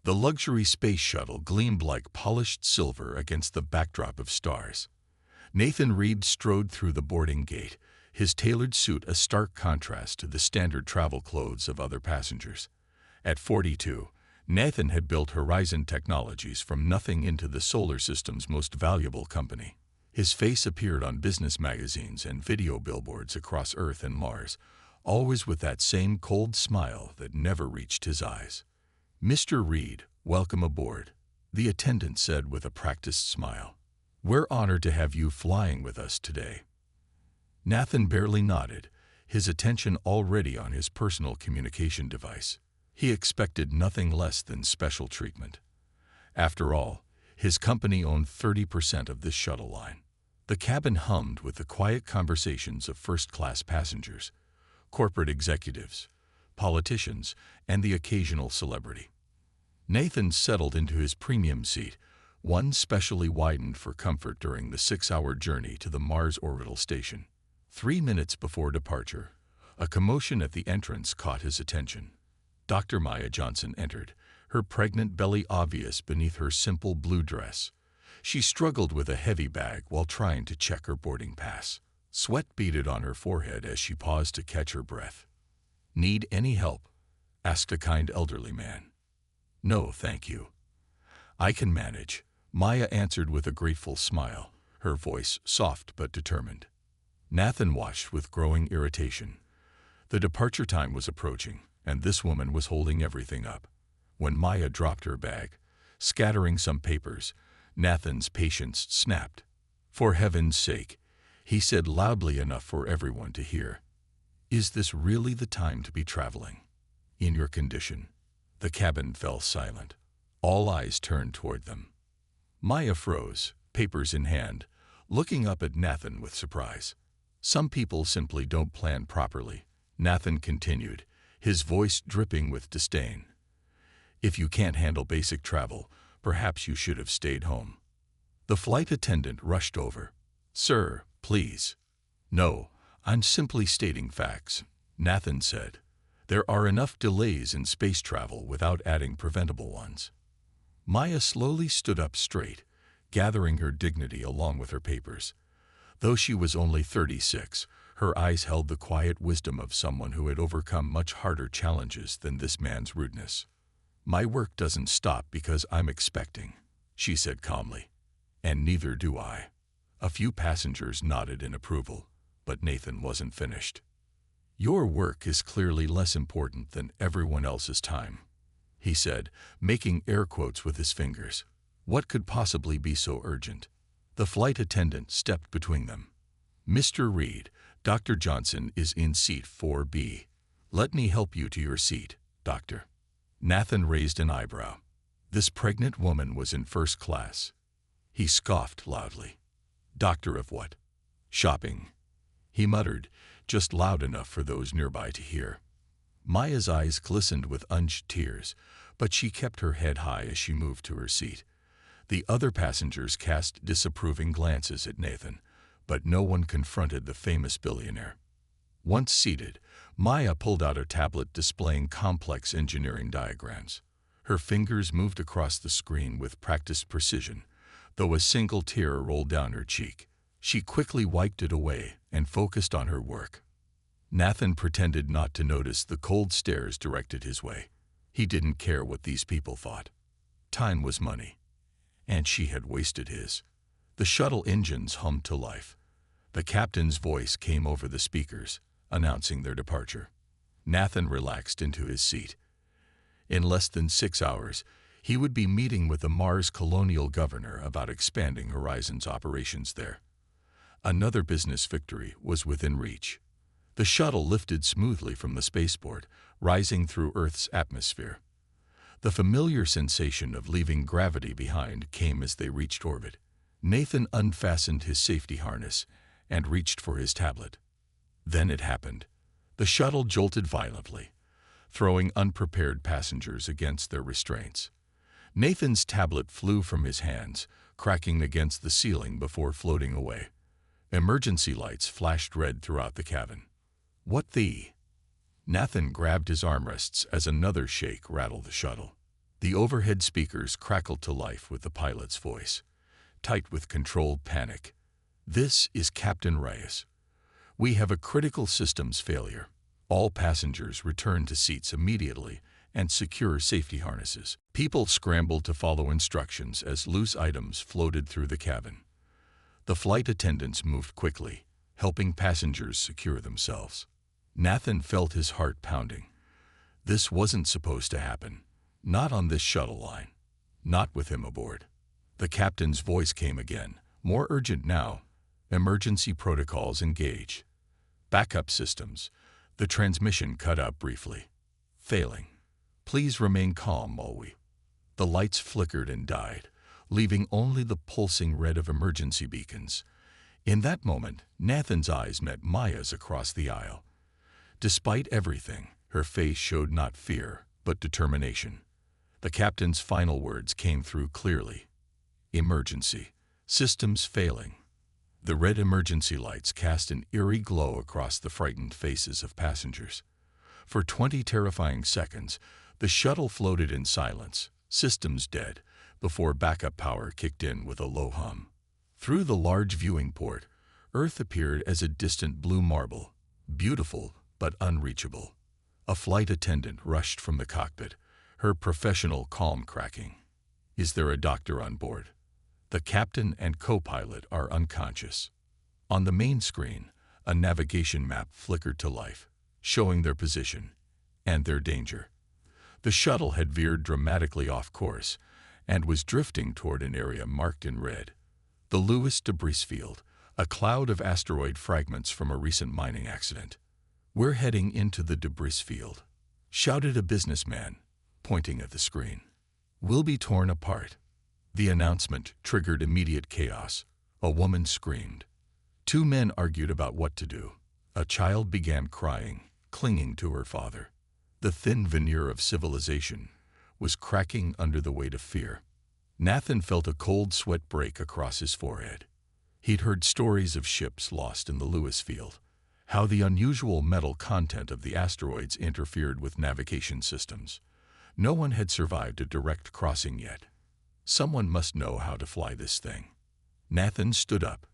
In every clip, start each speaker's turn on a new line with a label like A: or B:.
A: The luxury space shuttle gleamed like polished silver against the backdrop of stars. Nathan Reed strode through the boarding gate, his tailored suit a stark contrast to the standard travel clothes of other passengers. At 42, Nathan had built Horizon Technologies from nothing into the solar system's most valuable company. His face appeared on business magazines and video billboards across Earth and Mars, always with that same cold smile that never reached his eyes. "Mr. Reed, welcome aboard," the attendant said with a practiced smile. "We're honored to have you flying with us today." Nathan barely nodded, his attention already on his personal communication device. He expected nothing less than special treatment. After all, his company owned 30% of this shuttle line. The cabin hummed with the quiet conversations of first-class passengers, corporate executives, politicians, and the occasional celebrity. Nathan settled into his premium seat, one specially widened for comfort during the 6-hour journey to the Mars orbital station. 3 minutes before departure, a commotion at the entrance caught his attention. Dr. Maya Johnson entered, her pregnant belly obvious beneath her simple blue dress. She struggled with a heavy bag while trying to check her boarding pass. Sweat beaded on her forehead as she paused to catch her breath. "Need any help?" asked a kind elderly man. "No, thank you. I can manage," Maya answered with a grateful smile, her voice soft but determined. Nathan watched with growing irritation. The departure time was approaching, and this woman was holding everything up. When Maya dropped her bag, scattering some papers, Nathan's patience snapped. "For heaven's sake," he said loudly enough for everyone to hear. "Is this really the time to be traveling? In your condition?" The cabin fell silent. All eyes turned toward them. Maya froze, papers in hand, looking up at Nathan with surprise. "Some people simply don't plan properly," Nathan continued, his voice dripping with disdain. "If you can't handle basic travel, perhaps you should have stayed home." The flight attendant rushed over. "Sir, please." "No, I'm simply stating facts," Nathan said. "There are enough delays in space travel without adding preventable ones." Maya slowly stood up straight, gathering her dignity along with her papers. Though she was only 36, her eyes held the quiet wisdom of someone who had overcome much harder challenges than this man's rudeness. "My work doesn't stop because I'm expecting," she said calmly. "And neither do I." A few passengers nodded in approval, but Nathan wasn't finished. "Your work is clearly less important than everyone else's time," he said, making air quotes with his fingers. "What could possibly be so urgent?" The flight attendant stepped between them. "Mr. Reed, Dr. Johnson is in seat 4B. Let me help you to your seat, doctor." Nathan raised an eyebrow. This pregnant woman was in first class. He scoffed loudly. "Doctor of what?" "Shopping," he muttered, just loud enough for those nearby to hear. Maya's eyes glistened with unused tears, but she kept her head high as she moved to her seat. The other passengers cast disapproving glances at Nathan, but no one confronted the famous billionaire. Once seated, Maya pulled out a tablet displaying complex engineering diagrams. Her fingers moved across the screen with practiced precision, though a single tear rolled down her cheek. She quickly wiped it away and focused on her work. Nathan pretended not to notice the cold stares directed his way. He didn't care what these people thought. Time was money, and she had wasted his. The shuttle engines hummed to life. The captain's voice came over the speakers, announcing their departure. Nathan relaxed into his seat. In less than 6 hours, he would be meeting with the Mars colonial governor about expanding Horizon's operations there. Another business victory was within reach. The shuttle lifted smoothly from the spaceport, rising through Earth's atmosphere. The familiar sensation of leaving gravity behind came as they reached orbit. Nathan unfastened his safety harness and reached for his tablet. Then it happened. The shuttle jolted violently, throwing unprepared passengers against their restraints. Nathan's tablet flew from his hands, cracking against the ceiling before floating away. Emergency lights flashed red throughout the cabin. "What the?" Nathan grabbed his armrests as another shake rattled the shuttle. The overhead speakers crackled to life with the pilot's voice, tight with controlled panic. "This is Captain Reyes. We have a critical systems failure. All passengers return to seats immediately and secure safety harnesses." People scrambled to follow instructions as loose items floated through the cabin. The flight attendants moved quickly, helping passengers secure themselves. Nathan felt his heart pounding. This wasn't supposed to happen. Not on this shuttle line. Not with him aboard. The captain's voice came again, more urgent now. "Emergency protocols engaged. Backup systems." The transmission cut out briefly. "Failing. Please remain calm while we..." The lights flickered and died, leaving only the pulsing red of emergency beacons. In that moment, Nathan's eyes met Maya's across the aisle. Despite everything, her face showed not fear, but determination. The captain's final words came through clearly. "Emergency. Systems failing." The red emergency lights cast an eerie glow across the frightened faces of passengers. For 20 terrifying seconds, the shuttle floated in silence, systems dead, before backup power kicked in with a low hum. Through the large viewing port, Earth appeared as a distant blue marble, beautiful but unreachable. A flight attendant rushed from the cockpit, her professional calm cracking. "Is there a doctor on board?" The captain and co-pilot are unconscious. On the main screen, a navigation map flickered to life, showing their position and their danger. The shuttle had veered dramatically off course and was drifting toward an area marked in red. The Lewis debris field, a cloud of asteroid fragments from a recent mining accident. "We're heading into the debris field," shouted a businessman, pointing at the screen. "We'll be torn apart." The announcement triggered immediate chaos. A woman screamed. Two men argued about what to do. A child began crying, clinging to her father. The thin veneer of civilization was cracking under the weight of fear. Nathan felt a cold sweat break across his forehead. He'd heard stories of ships lost in the Lewis field, how the unusual metal content of the asteroids interfered with navigation systems. No one had survived a direct crossing yet. Someone must know how to fly this thing. Nathan stood up,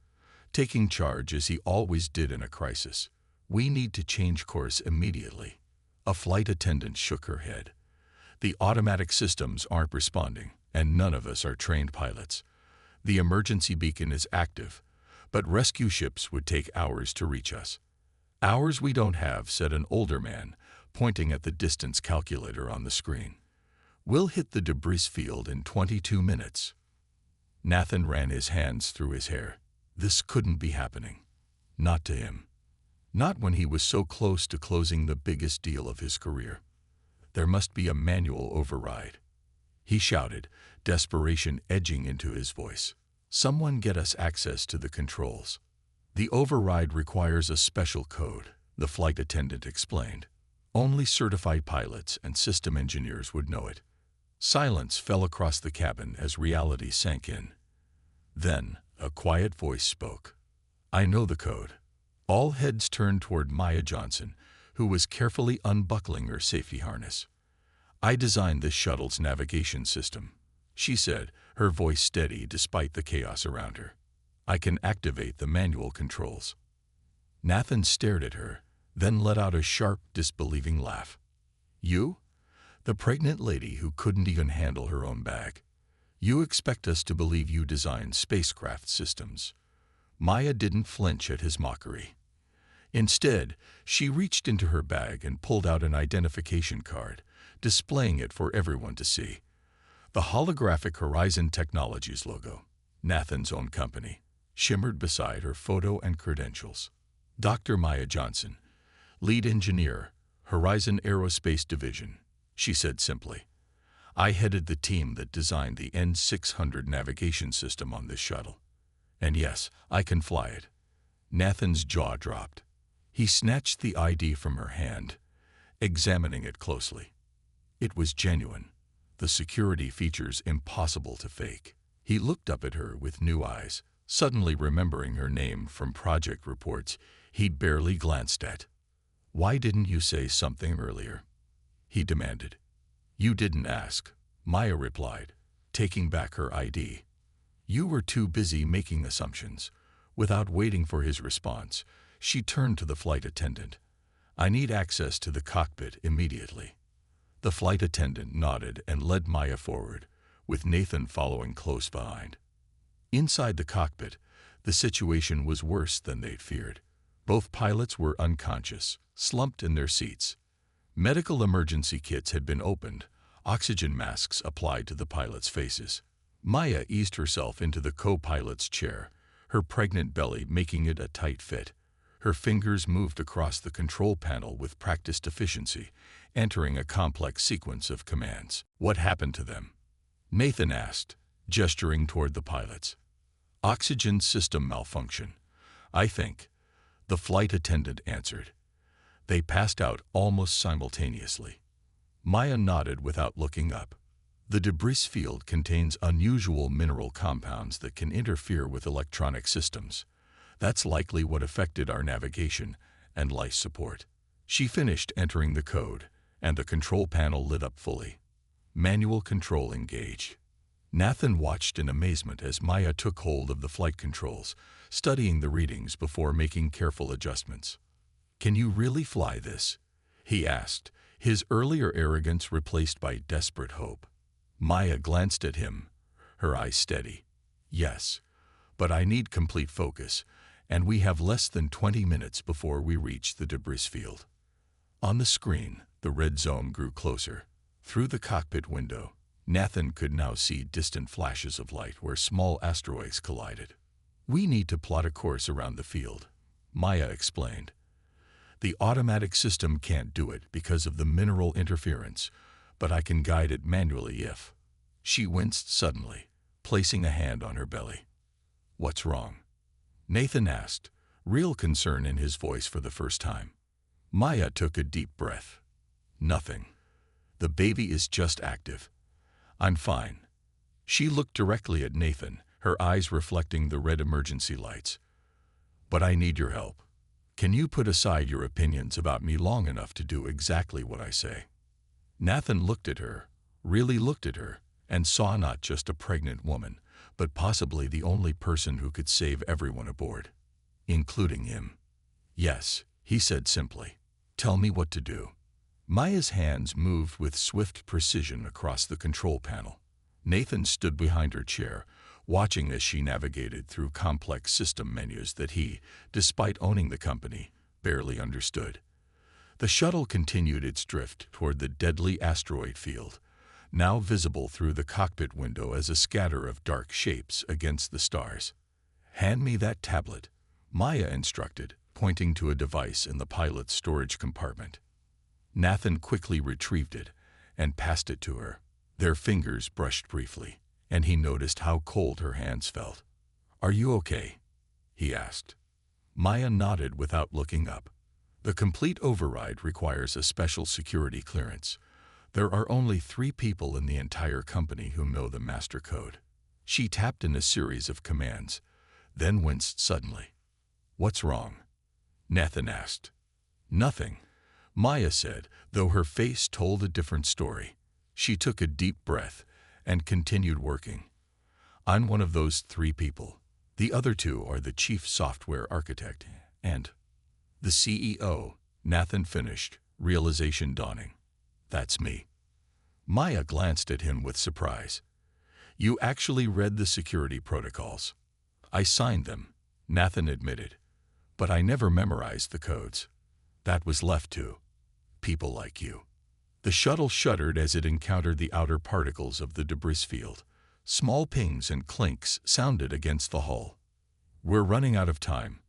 A: taking charge as he always did in a crisis. "We need to change course immediately." A flight attendant shook her head. "The automatic systems aren't responding, and none of us are trained pilots. The emergency beacon is active, but rescue ships would take hours to reach us." "Hours we don't have," said an older man, pointing at the distance calculator on the screen. "We'll hit the debris field in 22 minutes. Nathan ran his hands through his hair. This couldn't be happening. Not to him. Not when he was so close to closing the biggest deal of his career. There must be a manual override. He shouted, desperation edging into his voice. "Someone get us access to the controls." "The override requires a special code," the flight attendant explained. "Only certified pilots and system engineers would know it." Silence fell across the cabin as reality sank in. Then, a quiet voice spoke. "I know the code." All heads turned toward Maya Johnson, who was carefully unbuckling her safety harness. "I designed this shuttle's navigation system," she said, her voice steady despite the chaos around her. "I can activate the manual controls." Nathan stared at her, then let out a sharp, disbelieving laugh. "You? The pregnant lady who couldn't even handle her own bag. You expect us to believe you designed spacecraft systems?" Maya didn't flinch at his mockery. Instead, she reached into her bag and pulled out an identification card, displaying it for everyone to see. The holographic Horizon Technologies logo, Nathan's own company, shimmered beside her photo and credentials. "Dr. Maya Johnson, lead engineer, Horizon Aerospace Division," she said simply. "I headed the team that designed the N600 navigation system on this shuttle. And yes, I can fly it." Nathan's jaw dropped. He snatched the ID from her hand, examining it closely. It was genuine, the security features impossible to fake. He looked up at her with new eyes, suddenly remembering her name from project reports he'd barely glanced at. "Why didn't you say something earlier?" he demanded. "You didn't ask. Maya replied, taking back her ID. You were too busy making assumptions. Without waiting for his response, she turned to the flight attendant. I need access to the cockpit immediately. The flight attendant nodded and led Maya forward, with Nathan following close behind. Inside the cockpit, the situation was worse than they'd feared. Both pilots were unconscious, slumped in their seats. Medical emergency kits had been opened, oxygen masks applied to the pilots' faces. Maya eased herself into the co-pilot's chair, her pregnant belly making it a tight fit. Her fingers moved across the control panel with practiced efficiency, entering a complex sequence of commands. What happened to them? Nathan asked, gesturing toward the pilots. Oxygen system malfunction, I think, the flight attendant answered. They passed out almost simultaneously. Maya nodded without looking up. The debris field contains unusual mineral compounds that can interfere with electronic systems. That's likely what affected our navigation and life support. She finished entering the code, and the control panel lit up fully. Manual control engaged. Nathan watched in amazement as Maya took hold of the flight controls, studying the readings before making careful adjustments. Can you really fly this? He asked, his earlier arrogance replaced by desperate hope. Maya glanced at him, her eyes steady. Yes, but I need complete focus, and we have less than 20 minutes before we reach the debris field. On the screen, the red zone grew closer. Through the cockpit window, Nathan could now see distant flashes of light where small asteroids collided. We need to plot a course around the field, Maya explained. The automatic system can't do it because of the mineral interference, but I can guide it manually if. She winced suddenly, placing a hand on her belly. What's wrong? Nathan asked, real concern in his voice for the first time. Maya took a deep breath. Nothing. The baby is just active. I'm fine. She looked directly at Nathan, her eyes reflecting the red emergency lights. But I need your help. Can you put aside your opinions about me long enough to do exactly what I say? Nathan looked at her, really looked at her, and saw not just a pregnant woman, but possibly the only person who could save everyone aboard, including him. Yes, he said simply. Tell me what to do. Maya's hands moved with swift precision across the control panel. Nathan stood behind her chair, watching as she navigated through complex system menus that he, despite owning the company, barely understood. The shuttle continued its drift toward the deadly asteroid field, now visible through the cockpit window as a scatter of dark shapes against the stars. Hand me that tablet, Maya instructed, pointing to a device in the pilot's storage compartment. Nathan quickly retrieved it and passed it to her. Their fingers brushed briefly, and he noticed how cold her hands felt. Are you okay? He asked. Maya nodded without looking up. The complete override requires a special security clearance. There are only 3 people in the entire company who know the master code. She tapped in a series of commands, then winced suddenly. What's wrong? Nathan asked. Nothing, Maya said, though her face told a different story. She took a deep breath and continued working. I'm one of those 3 people. The other 2 are the chief software architect and the CEO, Nathan finished, realization dawning. That's me. Maya glanced at him with surprise. You actually read the security protocols. I signed them, Nathan admitted, but I never memorized the codes. That was left to people like you. The shuttle shuddered as it encountered the outer particles of the debris field. Small pings and clinks sounded against the hull. We're running out of time,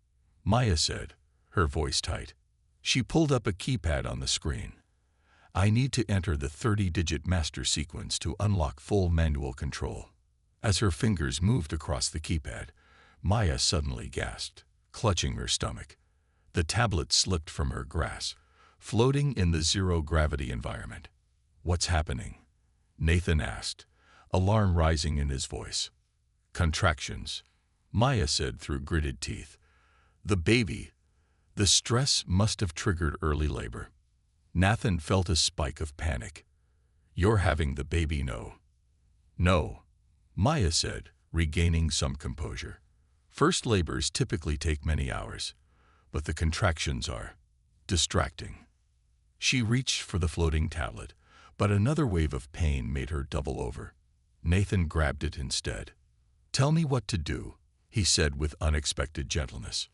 A: Maya said, her voice tight. She pulled up a keypad on the screen. I need to enter the 30-digit master sequence to unlock full manual control. As her fingers moved across the keypad, Maya suddenly gasped, clutching her stomach. The tablet slipped from her grasp, floating in the zero-gravity environment. What's happening? Nathan asked, alarm rising in his voice. Contractions, Maya said through gritted teeth. The baby. The stress must have triggered early labor. Nathan felt a spike of panic. You're having the baby? No. No, Maya said, regaining some composure. First labors typically take many hours, but the contractions are distracting. She reached for the floating tablet, but another wave of pain made her double over. Nathan grabbed it instead. "Tell me what to do," he said with unexpected gentleness.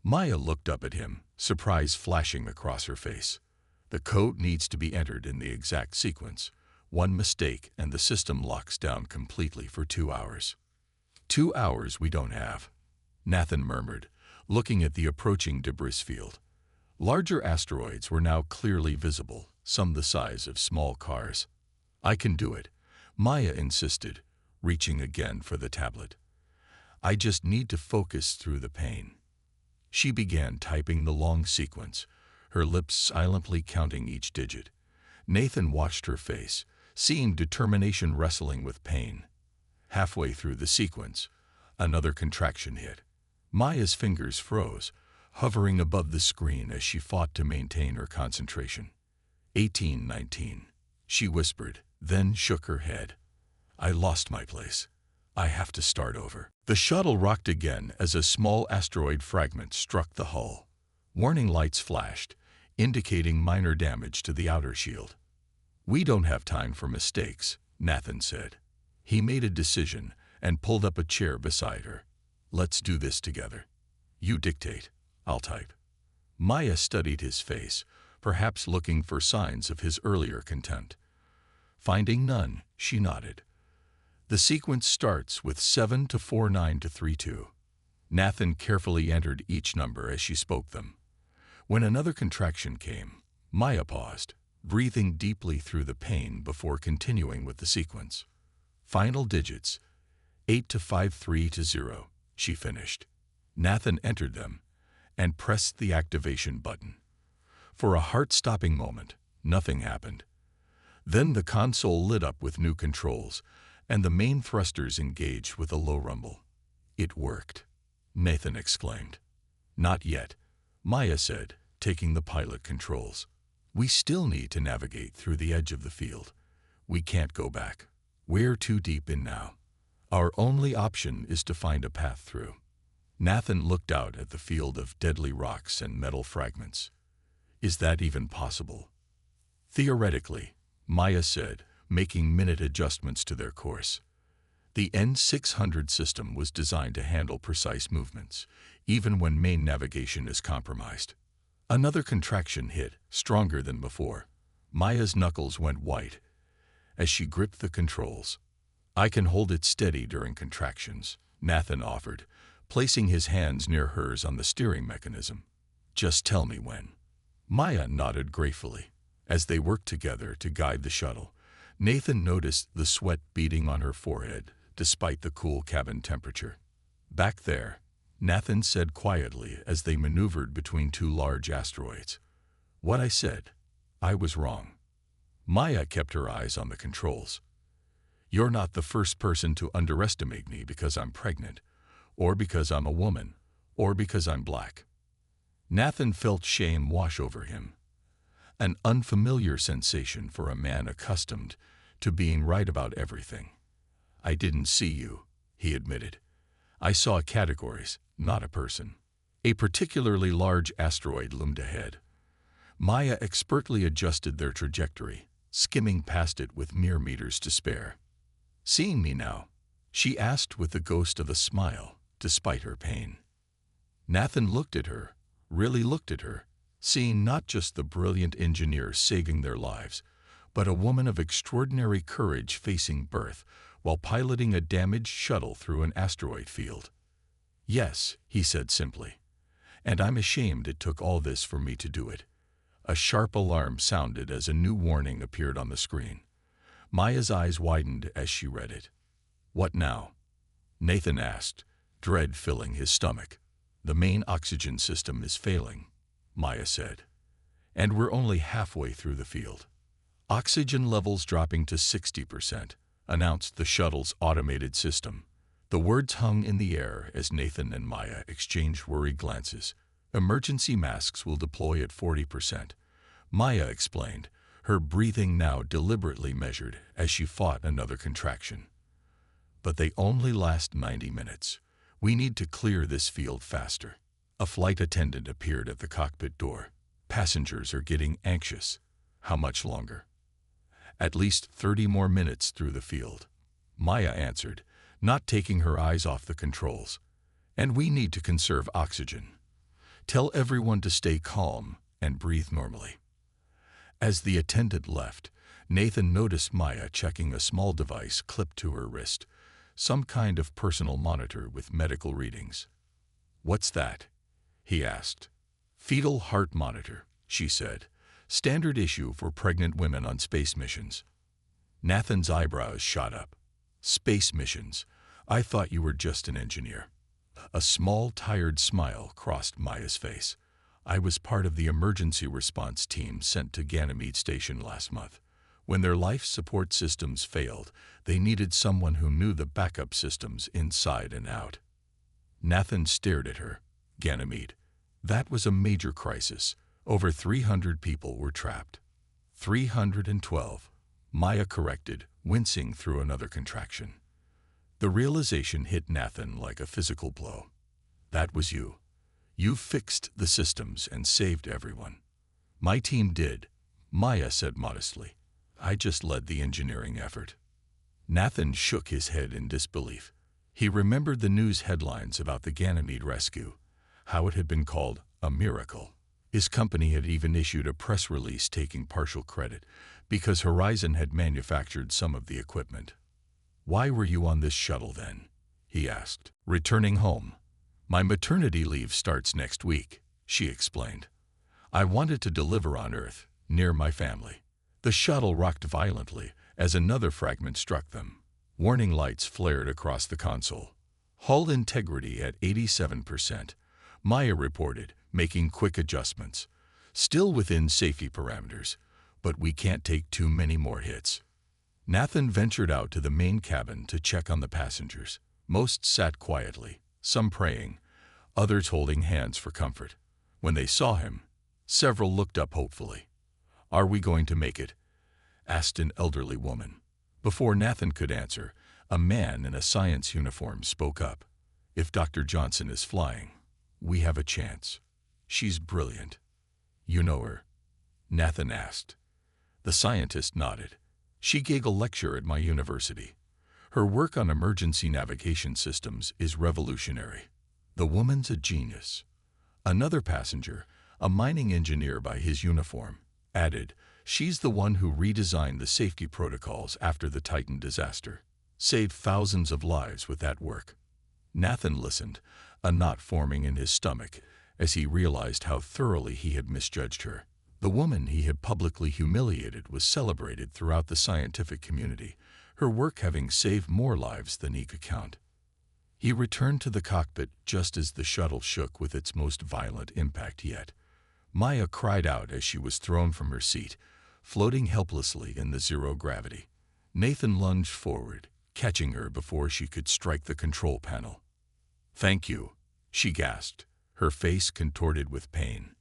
A: Maya looked up at him, surprise flashing across her face. The code needs to be entered in the exact sequence. One mistake and the system locks down completely for 2 hours. 2 hours we don't have, Nathan murmured, looking at the approaching debris field. Larger asteroids were now clearly visible, some the size of small cars. "I can do it," Maya insisted, reaching again for the tablet. "I just need to focus through the pain." She began typing the long sequence, her lips silently counting each digit. Nathan watched her face, seeing determination wrestling with pain. Halfway through the sequence, another contraction hit. Maya's fingers froze, hovering above the screen as she fought to maintain her concentration. 1819, she whispered, then shook her head. "I lost my place. I have to start over." The shuttle rocked again as a small asteroid fragment struck the hull. Warning lights flashed, indicating minor damage to the outer shield. "We don't have time for mistakes," Nathan said. He made a decision and pulled up a chair beside her. "Let's do this together. You dictate, I'll type." Maya studied his face, perhaps looking for signs of his earlier contempt. Finding none, she nodded. The sequence starts with 7 to 49 to 32. Nathan carefully entered each number as she spoke them. When another contraction came, Maya paused, breathing deeply through the pain before continuing with the sequence. "Final digits, 8 to 53 to 0, she finished. Nathan entered them and pressed the activation button. For a heart-stopping moment, nothing happened. Then the console lit up with new controls, and the main thrusters engaged with a low rumble. "It worked," Nathan exclaimed. "Not yet," Maya said, taking the pilot controls. "We still need to navigate through the edge of the field. We can't go back. We're too deep in now. Our only option is to find a path through." Nathan looked out at the field of deadly rocks and metal fragments. "Is that even possible?" "Theoretically," Maya said, making minute adjustments to their course. The N600 system was designed to handle precise movements, even when main navigation is compromised. Another contraction hit, stronger than before. Maya's knuckles went white as she gripped the controls. "I can hold it steady during contractions," Nathan offered, placing his hands near hers on the steering mechanism. "Just tell me when." Maya nodded gratefully. As they worked together to guide the shuttle, Nathan noticed the sweat beading on her forehead, despite the cool cabin temperature. "Back there," Nathan said quietly as they maneuvered between two large asteroids. "What I said, I was wrong." Maya kept her eyes on the controls. "You're not the first person to underestimate me because I'm pregnant, or because I'm a woman, or because I'm black." Nathan felt shame wash over him, an unfamiliar sensation for a man accustomed to being right about everything. "I didn't see you," he admitted. "I saw categories, not a person." A particularly large asteroid loomed ahead. Maya expertly adjusted their trajectory, skimming past it with mere meters to spare. "Seeing me now?" she asked with the ghost of a smile, despite her pain. Nathan looked at her, really looked at her, seeing not just the brilliant engineer saving their lives, but a woman of extraordinary courage facing birth while piloting a damaged shuttle through an asteroid field. "Yes," he said simply, "and I'm ashamed it took all this for me to do it." A sharp alarm sounded as a new warning appeared on the screen. Maya's eyes widened as she read it. "What now?" Nathan asked, dread filling his stomach. "The main oxygen system is failing," Maya said, "and we're only halfway through the field." "Oxygen levels dropping to 60%, announced the shuttle's automated system. The words hung in the air as Nathan and Maya exchanged worried glances. "Emergency masks will deploy at 40%, Maya explained, her breathing now deliberately measured as she fought another contraction. But they only last 90 minutes. We need to clear this field faster. A flight attendant appeared at the cockpit door. Passengers are getting anxious. How much longer? At least 30 more minutes through the field. Maya answered, not taking her eyes off the controls. And we need to conserve oxygen. Tell everyone to stay calm and breathe normally. As the attendant left, Nathan noticed Maya checking a small device clipped to her wrist, some kind of personal monitor with medical readings. "What's that?" he asked. "Fetal heart monitor," she said. "Standard issue for pregnant women on space missions." Nathan's eyebrows shot up. "Space missions? I thought you were just an engineer." A small, tired smile crossed Maya's face. "I was part of the emergency response team sent to Ganymede Station last month. When their life support systems failed, they needed someone who knew the backup systems inside and out." Nathan stared at her. Ganymede. That was a major crisis. Over 300 people were trapped. 312. Maya corrected, wincing through another contraction. The realization hit Nathan like a physical blow. "That was you. You fixed the systems and saved everyone." "My team did," Maya said modestly. "I just led the engineering effort." Nathan shook his head in disbelief. He remembered the news headlines about the Ganymede rescue, how it had been called a miracle. His company had even issued a press release taking partial credit because Horizon had manufactured some of the equipment. "Why were you on this shuttle then?" he asked. "Returning home. My maternity leave starts next week," she explained. "I wanted to deliver on Earth, near my family." The shuttle rocked violently as another fragment struck them. Warning lights flared across the console. "Hull integrity at 87%, Maya reported, making quick adjustments. "Still within safety parameters, but we can't take too many more hits." Nathan ventured out to the main cabin to check on the passengers. Most sat quietly, some praying, others holding hands for comfort. When they saw him, several looked up hopefully. "Are we going to make it?" asked an elderly woman. Before Nathan could answer, a man in a science uniform spoke up. "If Dr. Johnson is flying, we have a chance. She's brilliant." "You know her?" Nathan asked. The scientist nodded. "She gave a lecture at my university. Her work on emergency navigation systems is revolutionary." "The woman's a genius." Another passenger, a mining engineer by his uniform, added, "She's the one who redesigned the safety protocols after the Titan disaster. Saved thousands of lives with that work." Nathan listened, a knot forming in his stomach as he realized how thoroughly he had misjudged her. The woman he had publicly humiliated was celebrated throughout the scientific community, her work having saved more lives than he could count. He returned to the cockpit just as the shuttle shook with its most violent impact yet. Maya cried out as she was thrown from her seat, floating helplessly in the zero gravity. Nathan lunged forward, catching her before she could strike the control panel. "Thank you," she gasped, her face contorted with pain.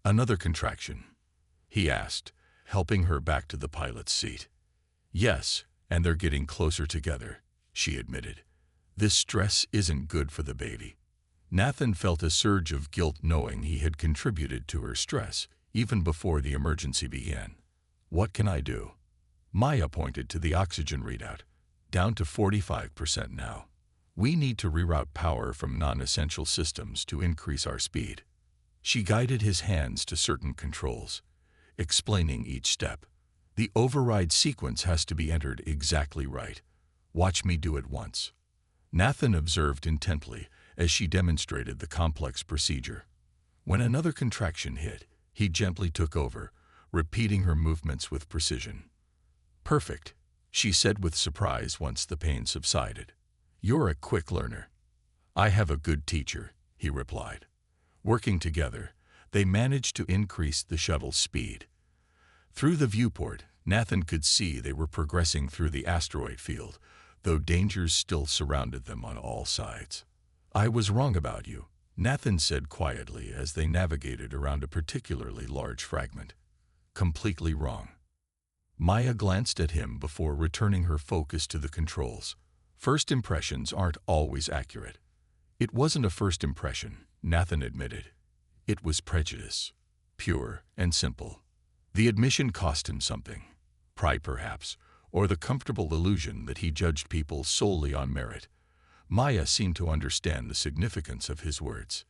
A: "Another contraction?" he asked, helping her back to the pilot's seat. "Yes, and they're getting closer together," she admitted. "This stress isn't good for the baby." Nathan felt a surge of guilt knowing he had contributed to her stress, even before the emergency began. "What can I do?" Maya pointed to the oxygen readout. "Down to 45% now. We need to reroute power from non-essential systems to increase our speed." She guided his hands to certain controls, explaining each step. "The override sequence has to be entered exactly right. Watch me do it once." Nathan observed intently as she demonstrated the complex procedure. When another contraction hit, he gently took over, repeating her movements with precision. "Perfect," she said with surprise once the pain subsided. "You're a quick learner." "I have a good teacher," he replied. Working together, they managed to increase the shuttle's speed. Through the viewport, Nathan could see they were progressing through the asteroid field, though dangers still surrounded them on all sides. "I was wrong about you," Nathan said quietly as they navigated around a particularly large fragment. "Completely wrong." Maya glanced at him before returning her focus to the controls. First impressions aren't always accurate. It wasn't a first impression, Nathan admitted. It was prejudice, pure and simple. The admission cost him something. Pride perhaps, or the comfortable illusion that he judged people solely on merit. Maya seemed to understand the significance of his words.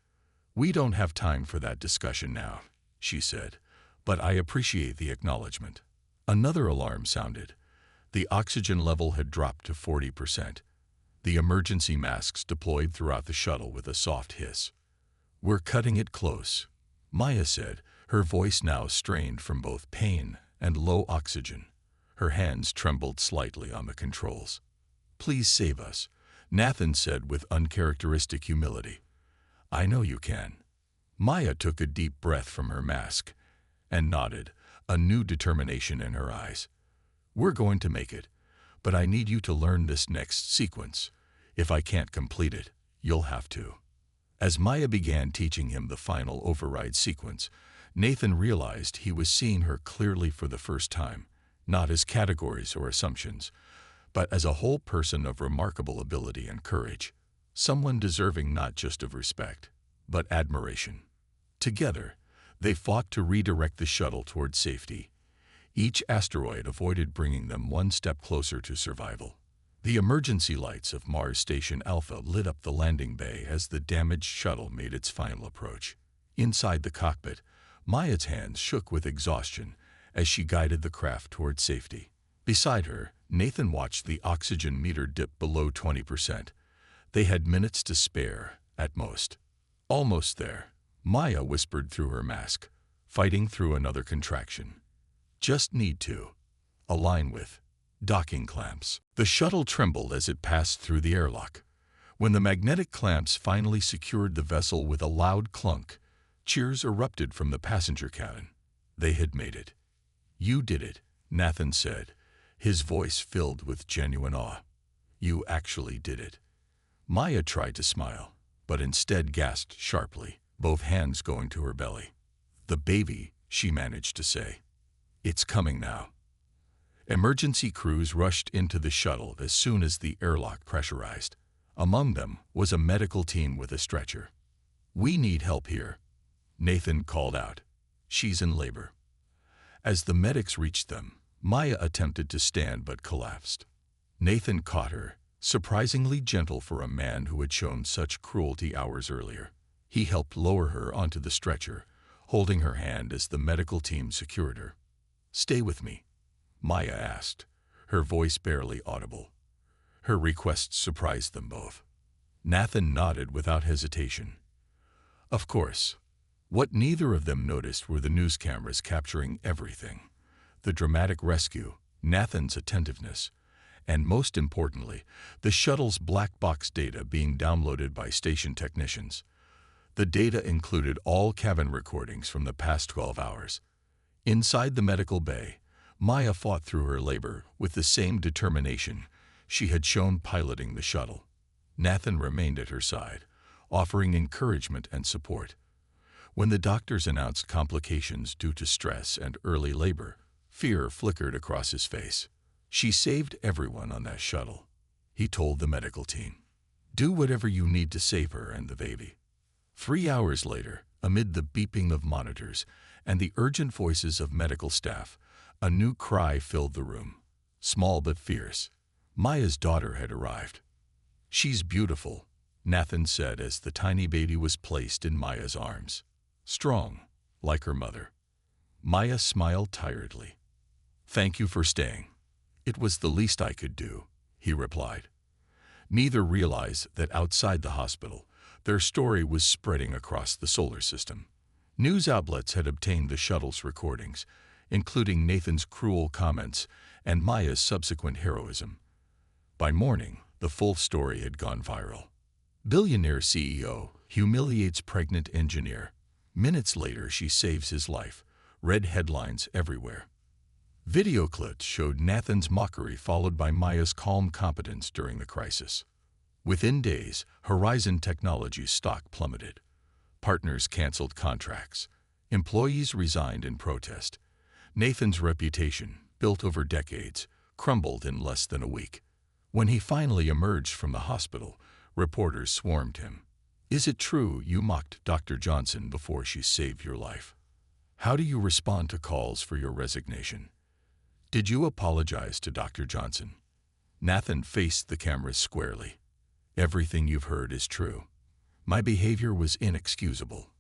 A: "We don't have time for that discussion now," she said, "but I appreciate the acknowledgement." Another alarm sounded. The oxygen level had dropped to 40%. The emergency masks deployed throughout the shuttle with a soft hiss. "We're cutting it close," Maya said, her voice now strained from both pain and low oxygen. Her hands trembled slightly on the controls. "Please save us," Nathan said with uncharacteristic humility. "I know you can." Maya took a deep breath from her mask and nodded, a new determination in her eyes. "We're going to make it, but I need you to learn this next sequence. If I can't complete it, you'll have to." As Maya began teaching him the final override sequence, Nathan realized he was seeing her clearly for the first time, not as categories or assumptions, but as a whole person of remarkable ability and courage, someone deserving not just of respect, but admiration. Together, they fought to redirect the shuttle toward safety. Each asteroid avoided bringing them one step closer to survival. The emergency lights of Mars Station Alpha lit up the landing bay as the damaged shuttle made its final approach. Inside the cockpit, Maya's hands shook with exhaustion as she guided the craft toward safety. Beside her, Nathan watched the oxygen meter dip below 20%. They had minutes to spare, at most. "Almost there," Maya whispered through her mask, fighting through another contraction. "Just need to align with docking clamps." The shuttle trembled as it passed through the airlock. When the magnetic clamps finally secured the vessel with a loud clunk, cheers erupted from the passenger cabin. They had made it. "You did it," Nathan said, his voice filled with genuine awe. "You actually did it." Maya tried to smile, but instead gasped sharply, both hands going to her belly. "The baby," she managed to say. "It's coming now." Emergency crews rushed into the shuttle as soon as the airlock pressurized. Among them was a medical team with a stretcher. "We need help here," Nathan called out. "She's in labor." As the medics reached them, Maya attempted to stand but collapsed. Nathan caught her, surprisingly gentle for a man who had shown such cruelty hours earlier. He helped lower her onto the stretcher, holding her hand as the medical team secured her. "Stay with me," Maya asked, her voice barely audible. Her request surprised them both. Nathan nodded without hesitation. Of course. What neither of them noticed were the news cameras capturing everything. The dramatic rescue, Nathan's attentiveness, and most importantly, the shuttle's black box data being downloaded by station technicians. The data included all cabin recordings from the past 12 hours. Inside the medical bay, Maya fought through her labor with the same determination she had shown piloting the shuttle. Nathan remained at her side, offering encouragement and support. When the doctors announced complications due to stress and early labor, fear flickered across his face. "She saved everyone on that shuttle," he told the medical team. "Do whatever you need to save her and the baby." 3 hours later, amid the beeping of monitors and the urgent voices of medical staff, a new cry filled the room, small but fierce. Maya's daughter had arrived. "She's beautiful," Nathan said as the tiny baby was placed in Maya's arms. "Strong, like her mother." Maya smiled tiredly. "Thank you for staying." "It was the least I could do," he replied. Neither realized that outside the hospital, their story was spreading across the solar system. News outlets had obtained the shuttle's recordings, including Nathan's cruel comments and Maya's subsequent heroism. By morning, the full story had gone viral. Billionaire CEO humiliates pregnant engineer. Minutes later, she saves his life. Read headlines everywhere. Video clips showed Nathan's mockery followed by Maya's calm competence during the crisis. Within days, Horizon Technologies' stock plummeted. Partners canceled contracts. Employees resigned in protest. Nathan's reputation, built over decades, crumbled in less than a week. When he finally emerged from the hospital, reporters swarmed him. "Is it true you mocked Dr. Johnson before she saved your life? How do you respond to calls for your resignation? Did you apologize to Dr. Johnson?" Nathan faced the cameras squarely. "Everything you've heard is true. My behavior was inexcusable.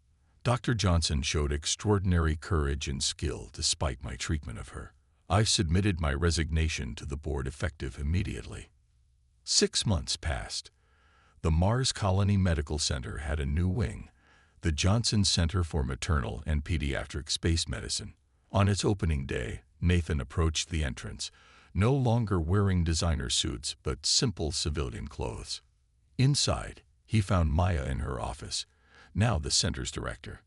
A: Dr. Johnson showed extraordinary courage and skill despite my treatment of her. I submitted my resignation to the board effective immediately." 6 months passed. The Mars Colony Medical Center had a new wing, the Johnson Center for Maternal and Pediatric Space Medicine. On its opening day, Nathan approached the entrance, no longer wearing designer suits but simple civilian clothes. Inside, he found Maya in her office, now the center's director.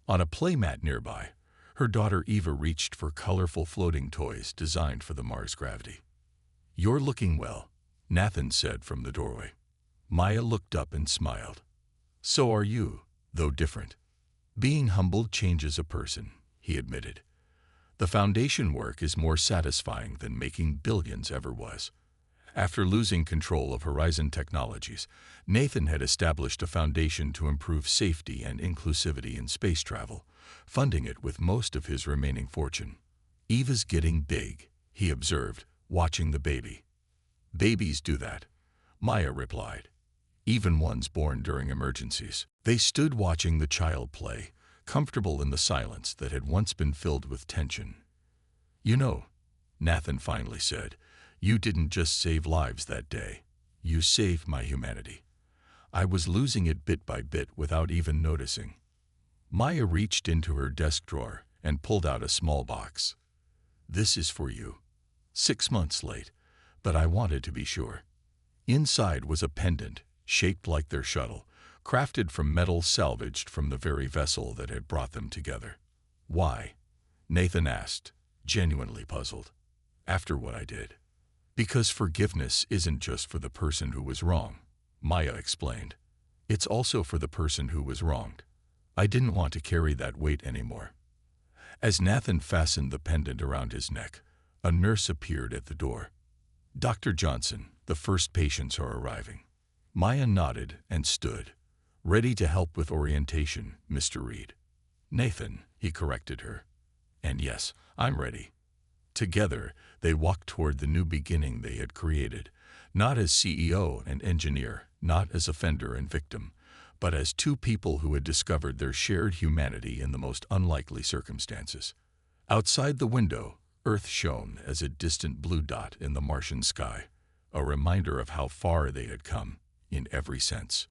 A: On a playmat nearby, her daughter Eva reached for colorful floating toys designed for the Mars gravity. "You're looking well," Nathan said from the doorway. Maya looked up and smiled. "So are you, though different." "Being humbled changes a person," he admitted. "The foundation work is more satisfying than making billions ever was." After losing control of Horizon Technologies, Nathan had established a foundation to improve safety and inclusivity in space travel, funding it with most of his remaining fortune. "Eva's getting big," he observed, watching the baby. "Babies do that," Maya replied. "Even ones born during emergencies." They stood watching the child play, comfortable in the silence that had once been filled with tension. "You know," Nathan finally said, "you didn't just save lives that day. You saved my humanity. I was losing it bit by bit without even noticing." Maya reached into her desk drawer and pulled out a small box. "This is for you. 6 months late, but I wanted to be sure." Inside was a pendant, shaped like their shuttle, crafted from metal salvaged from the very vessel that had brought them together. "Why?" Nathan asked, genuinely puzzled. "After what I did." "Because forgiveness isn't just for the person who was wrong," Maya explained. "It's also for the person who was wronged. I didn't want to carry that weight anymore." As Nathan fastened the pendant around his neck, a nurse appeared at the door. "Dr. Johnson, the first patients are arriving." Maya nodded and stood, "Ready to help with orientation, Mr. Reed." "Nathan," he corrected her. "And yes, I'm ready." Together, they walked toward the new beginning they had created, not as CEO and engineer, not as offender and victim, but as two people who had discovered their shared humanity in the most unlikely circumstances. Outside the window, Earth shone as a distant blue dot in the Martian sky, a reminder of how far they had come, in every sense.